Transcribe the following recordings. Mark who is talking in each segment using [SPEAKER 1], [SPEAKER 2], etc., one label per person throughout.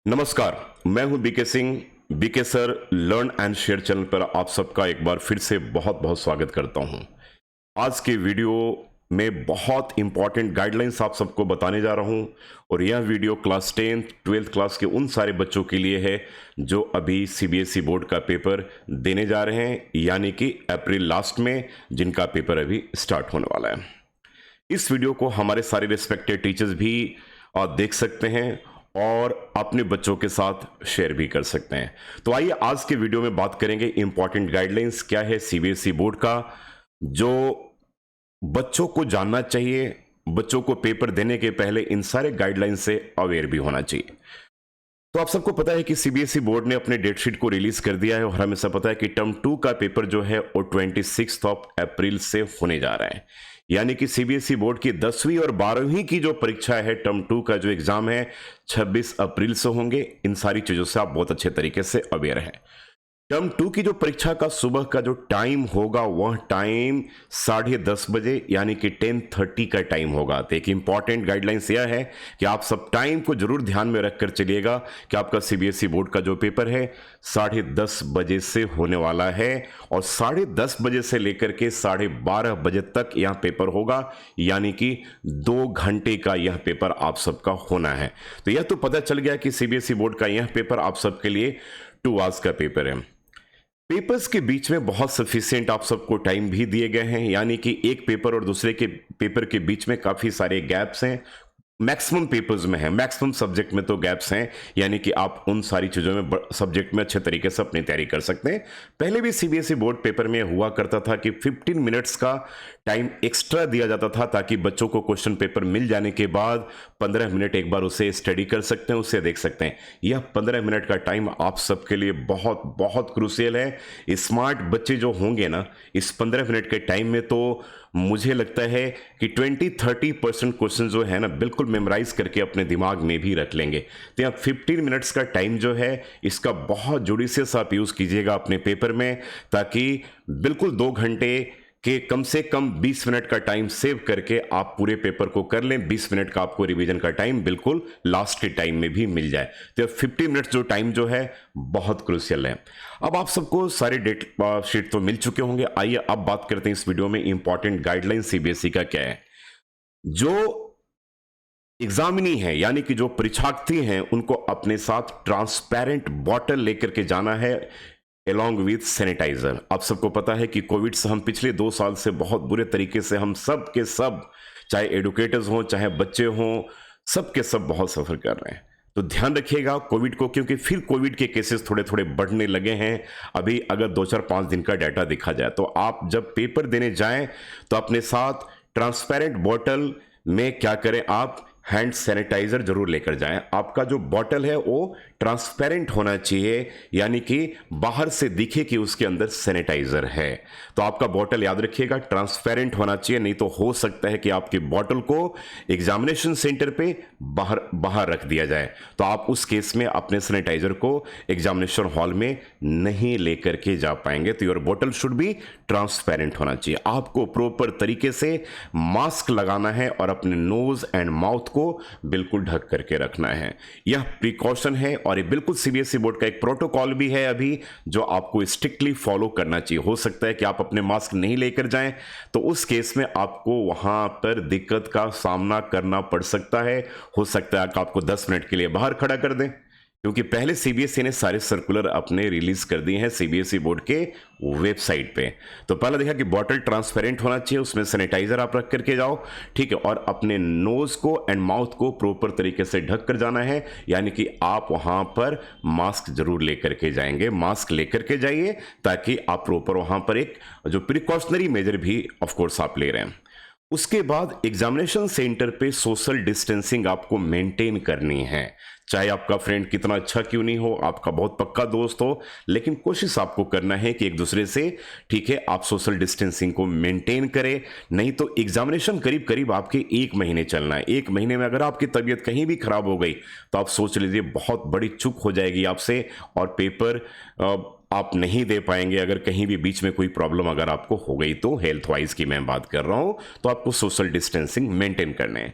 [SPEAKER 1] नमस्कार। मैं हूं BK Singh. BK sir learn and share channel पर आप सबका एक बार फिर से बहुत बहुत स्वागत करता हूं। आज के वीडियो में बहुत इंपॉर्टेंट गाइडलाइंस आप सबको बताने जा रहा हूं और यह video class 10th 12th class के उन सारे बच्चों के लिए है जो अभी सीबीएसई बोर्ड का पेपर देने जा रहे हैं, यानी कि अप्रैल लास्ट में जिनका पेपर अभी स्टार्ट होने वाला है। इस वीडियो को हमारे सारे रिस्पेक्टेड टीचर्स भी देख सकते हैं और अपने बच्चों के साथ शेयर भी कर सकते हैं। तो आइए आज के वीडियो में बात करेंगे इंपॉर्टेंट गाइडलाइंस क्या है सीबीएसई बोर्ड का, जो बच्चों को जानना चाहिए। बच्चों को पेपर देने के पहले इन सारे गाइडलाइंस से अवेयर भी होना चाहिए। तो आप सबको पता है कि सीबीएसई बोर्ड ने अपने डेट शीट को रिलीज कर दिया है और हमें सब पता है कि टर्म 2 का पेपर जो है वो 26 अप्रैल से होने जा रहा है। यानी कि सीबीएसई बोर्ड की 10वीं और 12वीं की जो परीक्षा है, टर्म 2 का जो एग्जाम है 26 अप्रैल से होंगे। इन सारी चीजों से आप बहुत अच्छे तरीके से अवेयर हैं। टर्म 2 की जो परीक्षा का सुबह का जो टाइम होगा वह टाइम 10:30 बजे यानी कि 10:30 का टाइम होगा। तो एक इंपॉर्टेंट गाइडलाइंस यह है कि आप सब टाइम को जरूर ध्यान में रखकर चलिएगा कि आपका सीबीएसई बोर्ड का जो पेपर है 10:30 बजे से होने वाला है और 10:30 बजे से लेकर के 12:30 बजे तक यह पेपर होगा, यानी कि 2 घंटे का यह पेपर आप सबका होना है। तो यह तो पता चल गया कि सीबीएसई बोर्ड का यह पेपर आप सबके लिए 2 आवर्स का पेपर है। पेपर्स के बीच में बहुत सफिशिएंट आप सबको टाइम भी दिए गए हैं, यानी कि एक पेपर और दूसरे के पेपर के बीच में काफी सारे गैप्स हैं। मैक्सिमम पेपर्स में है, मैक्सिमम सब्जेक्ट में तो गैप्स हैं, यानी कि आप उन सारी चीजों में सब्जेक्ट में अच्छे तरीके से अपनी तैयारी कर सकते हैं। पहले भी सीबीएसई बोर्ड पेपर में हुआ करता था कि 15 मिनट्स का टाइम एक्स्ट्रा दिया जाता था ताकि बच्चों को क्वेश्चन पेपर मिल जाने के बाद 15 मिनट एक बार उसे स्टडी कर सकते हैं, उसे देख सकते हैं। यह 15 मिनट का टाइम आप सबके लिए बहुत बहुत क्रूशियल है। स्मार्ट बच्चे जो होंगे ना, इस 15 मिनट के टाइम में तो मुझे लगता है कि 20-30% क्वेश्चन जो है ना बिल्कुल मेमोराइज करके अपने दिमाग में भी रख लेंगे। तो यहाँ 15 मिनट्स का टाइम जो है इसका बहुत जुडिशियस आप यूज कीजिएगा अपने पेपर में, ताकि बिल्कुल 2 घंटे के कम से कम 20 मिनट का टाइम सेव करके आप पूरे पेपर को कर लें। 20 मिनट का आपको रिवीजन का टाइम बिल्कुल लास्ट के टाइम में भी मिल जाए। तो 50 मिनट जो टाइम जो है बहुत क्रूशियल है। अब आप सबको सारे डेट शीट तो मिल चुके होंगे। आइए अब बात करते हैं इस वीडियो में इंपॉर्टेंट गाइडलाइन सीबीएसई का क्या है। जो एग्जामिनी है यानी कि जो परीक्षार्थी हैं उनको अपने साथ ट्रांसपेरेंट बॉटल लेकर के जाना है along with सैनिटाइजर। आप सबको पता है कि कोविड से हम पिछले 2 साल से बहुत बुरे तरीके से हम सब के सब, चाहे एडुकेटर्स हों चाहे बच्चे हों, सब के सब बहुत सफर कर रहे हैं। तो ध्यान रखिएगा कोविड को, क्योंकि फिर कोविड के केसेस थोड़े थोड़े बढ़ने लगे हैं। अभी अगर 2-4-5 दिन का डाटा देखा जाए तो आप जब पेपर देने जाएं तो अपने साथ ट्रांसपेरेंट बॉटल में क्या करें, आप हैंड सैनिटाइजर जरूर लेकर जाएं। आपका जो बॉटल है वो ट्रांसपेरेंट होना चाहिए, यानी कि बाहर से दिखे कि उसके अंदर सैनिटाइजर है। तो आपका बॉटल याद रखिएगा ट्रांसपेरेंट होना चाहिए, नहीं तो हो सकता है कि आपकी बॉटल को एग्जामिनेशन सेंटर पे बाहर रख दिया जाए। तो आप उस केस में अपने सैनिटाइजर को एग्जामिनेशन हॉल में नहीं लेकर के जा पाएंगे। तो your bottle should be transparent होना चाहिए। आपको प्रॉपर तरीके से मास्क लगाना है और अपने नोज एंड माउथ को बिल्कुल ढक करके रखना है। यह प्रिकॉशन है और ये बिल्कुल सीबीएसई बोर्ड का एक प्रोटोकॉल भी है अभी, जो आपको स्ट्रिक्टली फॉलो करना चाहिए। हो सकता है कि आप अपने मास्क नहीं लेकर जाएं, तो उस केस में आपको वहां पर दिक्कत का सामना करना पड़ सकता है। हो सकता है कि आपको 10 मिनट के लिए बाहर खड़ा कर दें, क्योंकि पहले सीबीएसई ने सारे सर्कुलर अपने रिलीज कर दिए हैं सीबीएसई बोर्ड के वेबसाइट पे। तो पहले देखा कि बॉटल ट्रांसपेरेंट होना चाहिए, उसमें सैनिटाइजर आप रख करके जाओ, ठीक है, और अपने नोज को एंड माउथ को प्रॉपर तरीके से ढक कर जाना है, यानी कि आप वहां पर मास्क जरूर लेकर के जाएंगे। मास्क लेकर के जाइए ताकि आप प्रॉपर वहां पर एक जो प्रिकॉशनरी मेजर भी ऑफकोर्स आप ले रहे हैं। उसके बाद एग्जामिनेशन सेंटर पे सोशल डिस्टेंसिंग आपको मेंटेन करनी है। चाहे आपका फ्रेंड कितना अच्छा क्यों नहीं हो, आपका बहुत पक्का दोस्त हो, लेकिन कोशिश आपको करना है कि एक दूसरे से, ठीक है, आप सोशल डिस्टेंसिंग को मेंटेन करें। नहीं तो एग्जामिनेशन करीब करीब आपके 1 महीने चलना है। 1 महीने में अगर आपकी तबीयत कहीं भी खराब हो गई तो आप सोच लीजिए बहुत बड़ी चूक हो जाएगी आपसे और पेपर आप नहीं दे पाएंगे। अगर कहीं भी बीच में कोई प्रॉब्लम अगर आपको हो गई तो, हेल्थ वाइज की मैं बात कर रहा हूं, तो आपको सोशल डिस्टेंसिंग मेंटेन करने हैं।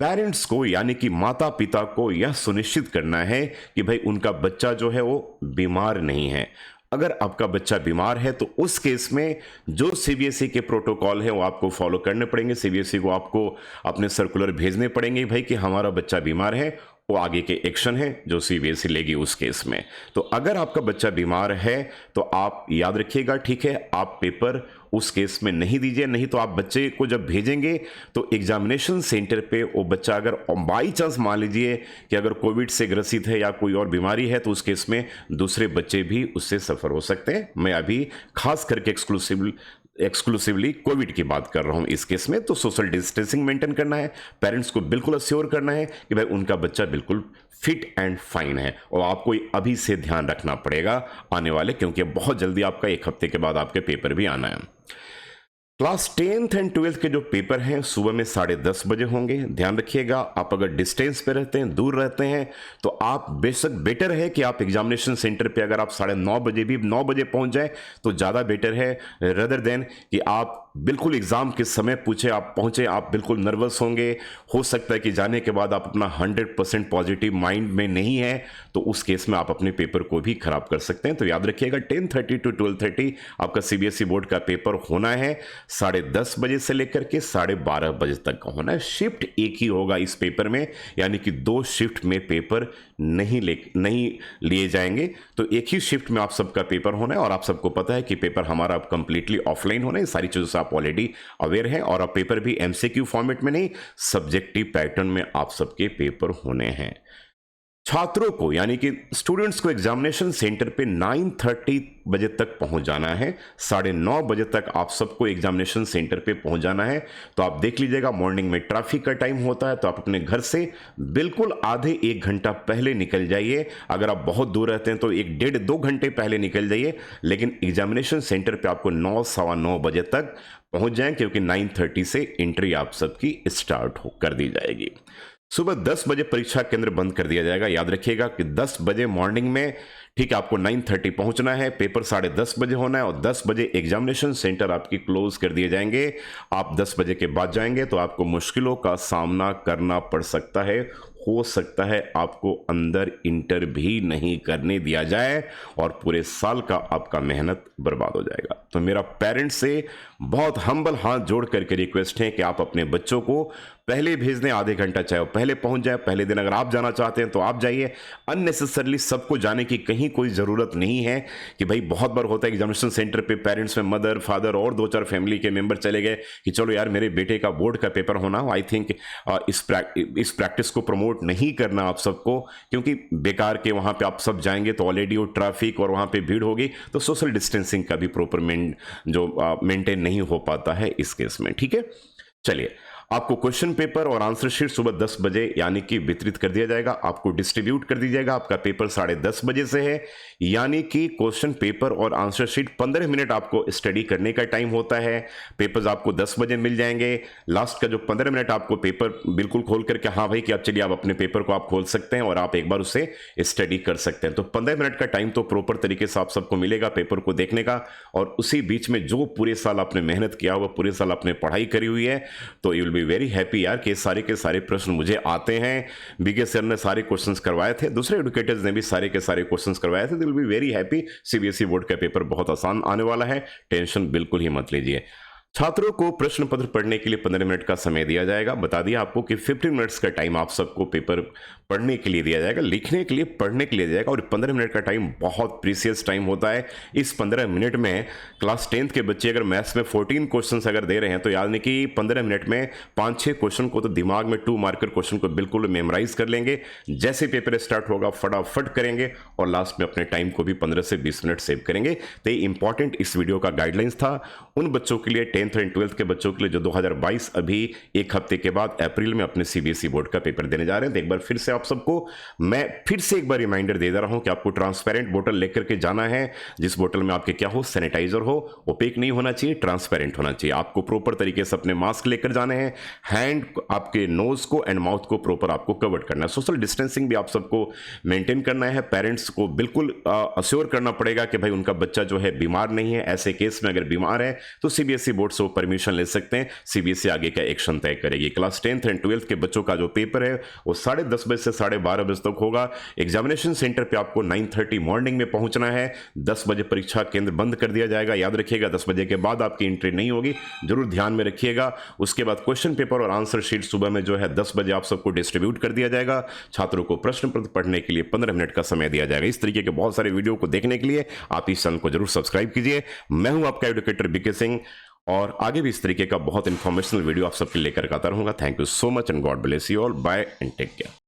[SPEAKER 1] पेरेंट्स को यानी कि माता पिता को यह सुनिश्चित करना है कि भाई उनका बच्चा जो है वो बीमार नहीं है। अगर आपका बच्चा बीमार है तो उस केस में जो सीबीएसई के प्रोटोकॉल है वो आपको फॉलो करने पड़ेंगे। सीबीएसई को आपको अपने सर्कुलर भेजने पड़ेंगे भाई कि हमारा बच्चा बीमार है, वो आगे के एक्शन है जो सीबीएसई लेगी उस केस में। तो अगर आपका बच्चा बीमार है तो आप याद रखिएगा, ठीक है, आप पेपर उस केस में नहीं दीजिए। नहीं तो आप बच्चे को जब भेजेंगे तो एग्जामिनेशन सेंटर पे वो बच्चा अगर बाई चांस मान लीजिए कि अगर कोविड से ग्रसित है या कोई और बीमारी है तो उस केस में दूसरे बच्चे भी उससे सफर हो सकते हैं। मैं अभी खास करके एक्सक्लूसिवली कोविड की बात कर रहा हूं इस केस में। तो सोशल डिस्टेंसिंग मेंटेन करना है, पेरेंट्स को बिल्कुल अश्योर करना है कि भाई उनका बच्चा बिल्कुल फिट एंड फाइन है। और आपको अभी से ध्यान रखना पड़ेगा आने वाले, क्योंकि बहुत जल्दी आपका 1 हफ्ते के बाद आपके पेपर भी आना है। क्लास 10th एंड 12th के जो पेपर हैं सुबह में 10:30 बजे होंगे। ध्यान रखिएगा, आप अगर डिस्टेंस पे रहते हैं, दूर रहते हैं, तो आप बेशक बेटर है कि आप एग्जामिनेशन सेंटर पे अगर आप 9:30 बजे भी 9 बजे पहुंच जाए तो ज़्यादा बेटर है, रदर देन कि आप बिल्कुल एग्जाम के समय आप पहुंचे, आप बिल्कुल नर्वस होंगे। हो सकता है कि जाने के बाद आप अपना 100% पॉजिटिव माइंड में नहीं है, तो उस केस में आप अपने पेपर को भी खराब कर सकते हैं। तो याद रखिएगा 10:30 to 12:30 आपका सीबीएसई बोर्ड का पेपर होना है। 10:30 बजे से लेकर के 12:30 बजे तक का होना है। शिफ्ट एक ही होगा इस पेपर में, यानी कि 2 शिफ्ट में पेपर नहीं लिए जाएंगे। तो एक ही शिफ्ट में आप सबका पेपर होना है। और आप सबको पता है कि पेपर हमारा अब कंप्लीटली ऑफलाइन होना है। सारी चीज़ों से आप ऑलरेडी अवेयर हैं। और अब पेपर भी एमसीक्यू फॉर्मेट में नहीं, सब्जेक्टिव पैटर्न में आप सबके पेपर होने हैं। छात्रों को यानी कि स्टूडेंट्स को एग्जामिनेशन सेंटर पे 9:30 बजे तक पहुंच जाना है। 9:30 बजे तक आप सबको एग्जामिनेशन सेंटर पे पहुंच जाना है। तो आप देख लीजिएगा, मॉर्निंग में ट्रैफिक का टाइम होता है, तो आप अपने घर से बिल्कुल आधे 1 घंटा पहले निकल जाइए। अगर आप बहुत दूर रहते हैं तो 1 डेढ़ 2 घंटे पहले निकल जाइए। लेकिन एग्जामिनेशन सेंटर पे आपको 9 सवा 9 बजे तक पहुंच जाएं, क्योंकि 9:30 से एंट्री आप सबकी स्टार्ट कर दी जाएगी। सुबह 10 बजे परीक्षा केंद्र बंद कर दिया जाएगा। याद रखिएगा कि 10 बजे मॉर्निंग में, ठीक है, आपको 9:30 पहुंचना है। पेपर 10:30 बजे होना है और 10 बजे एग्जामिनेशन सेंटर आपकी क्लोज कर दिए जाएंगे। आप 10 बजे के बाद जाएंगे तो आपको मुश्किलों का सामना करना पड़ सकता है। हो सकता है आपको अंदर इंटर भी नहीं करने दिया जाए और पूरे साल का आपका मेहनत बर्बाद हो जाएगा। तो मेरा पेरेंट्स से बहुत हम्बल हाथ जोड़ करके रिक्वेस्ट है कि आप अपने बच्चों को पहले भेज दें, आधे घंटा चाहे वो पहले पहुंच जाए। पहले दिन अगर आप जाना चाहते हैं तो आप जाइए। अननेसेसरली सबको जाने की कहीं कोई ज़रूरत नहीं है कि भाई बहुत बार होता है एग्जामिनेशन सेंटर पे पेरेंट्स में मदर फादर और 2-4 फैमिली के मेंबर चले गए कि चलो यार मेरे बेटे का बोर्ड का पेपर होना हो। आई थिंक इस प्रैक्टिस को प्रमोट नहीं करना आप सबको, क्योंकि बेकार के वहाँ पे आप सब जाएंगे तो ऑलरेडी वो ट्रैफिक और वहाँ पे भीड़ होगी, तो सोशल डिस्टेंसिंग का भी प्रॉपर मेंटेन नहीं हो पाता है इस केस में। ठीक है, चलिए, आपको क्वेश्चन पेपर और आंसर शीट सुबह 10 बजे यानी कि वितरित कर दिया जाएगा, आपको डिस्ट्रीब्यूट कर दी जाएगा। आपका पेपर 10:30 बजे से है, यानी कि क्वेश्चन पेपर और आंसर शीट 15 मिनट आपको स्टडी करने का टाइम होता है। पेपर्स आपको 10 बजे मिल जाएंगे। लास्ट का जो 15 मिनट आपको पेपर बिल्कुल खोल करके, हाँ भाई कि आप चलिए आप अपने पेपर को आप खोल सकते हैं और आप एक बार उसे स्टडी कर सकते हैं। तो 15 मिनट का टाइम तो प्रॉपर तरीके से आप सबको मिलेगा पेपर को देखने का। और उसी बीच में जो पूरे साल आपने मेहनत किया हुआ, पूरे साल आपने पढ़ाई करी हुई है, तो you will be very happy यार कि सारे के सारे प्रश्न मुझे आते हैं। बीके सर ने सारे क्वेश्चंस करवाए थे, दूसरे एडुकेटर्स ने भी सारे के सारे क्वेश्चंस करवाए थे। They will be very happy. CBSE board का पेपर बहुत आसान आने वाला है, टेंशन बिल्कुल ही मत लीजिए। छात्रों को प्रश्न पत्र पढ़ने के लिए 15 मिनट का समय दिया जाएगा। बता दिया आपको कि 15 मिनट्स का टाइम आप सबको पेपर पढ़ने के लिए दिया जाएगा, लिखने के लिए, पढ़ने के लिए दिया जाएगा। और 15 मिनट का टाइम बहुत प्रीसियस टाइम होता है। इस 15 मिनट में क्लास 10th के बच्चे अगर मैथ्स में 14 क्वेश्चन अगर दे रहे हैं तो याद नहीं कि 15 मिनट में 5-6 क्वेश्चन को तो दिमाग में 2 मार्कर क्वेश्चन को बिल्कुल मेमोराइज कर लेंगे। जैसे पेपर स्टार्ट होगा फटाफट करेंगे और लास्ट में अपने टाइम को भी 15 से 20 मिनट सेव करेंगे। तो ये इंपॉर्टेंट इस वीडियो का गाइडलाइंस था उन बच्चों के लिए, 10th एंड 12th के बच्चों के लिए जो 2022 अभी 1 हफ्ते के बाद अप्रैल में अपने सीबीएसई बोर्ड का पेपर देने जा रहे हैं। तो एक बार फिर से आप आप सबको मैं फिर से एक बार रिमाइंडर दे रहा हूं कि आपको ट्रांसपेरेंट बोतल लेकर के जाना है, जिस बोतल में आपके क्या हो, सैनिटाइजर हो, ओपेक नहीं होना चाहिए, ट्रांसपेरेंट होना चाहिए। आपको प्रॉपर तरीके से अपने मास्क लेकर जाने हैं, हैंड आपके नोज को एंड माउथ को प्रॉपर आपको कवर करना है, सोशल डिस्टेंसिंग भी आप सबको मेंटेन करना है। पेरेंट्स को बिल्कुल अश्योर करना पड़ेगा कि भाई उनका बच्चा जो है बीमार नहीं है। ऐसे केस में अगर बीमार है तो सीबीएसई बोर्ड से वो परमिशन ले सकते हैं, सीबीएसई आगे का एक्शन तय करेगी। क्लास 10th एंड 12th के बच्चों का जो पेपर है वो 10:30 बजे से 12:30 बजे तक होगा। एग्जामिनेशन सेंटर पे आपको 9:30 मॉर्निंग में पहुंचना है। 10 बजे परीक्षा केंद्र बंद कर दिया जाएगा, याद रखिएगा। 10 बजे के बाद आपकी एंट्री नहीं होगी, जरूर ध्यान में रखिएगा। उसके बाद क्वेश्चन पेपर और आंसर शीट सुबह में जो है 10 बजे आप सबको डिस्ट्रीब्यूट कर दिया जाएगा। छात्रों को प्रश्न पत्र पढ़ने के लिए 15 मिनट का समय दिया जाएगा। इस तरीके के बहुत सारे वीडियो को देखने के लिए आप इस चैनल को जरूर सब्सक्राइब कीजिए। मैं हूं आपका एजुकेटर बीके सिंह, और आगे भी इस तरीके का बहुत इंफॉर्मेशनल वीडियो आप सबके लेकर आता रहूंगा। Thank you so much and God bless you all. Bye and take care.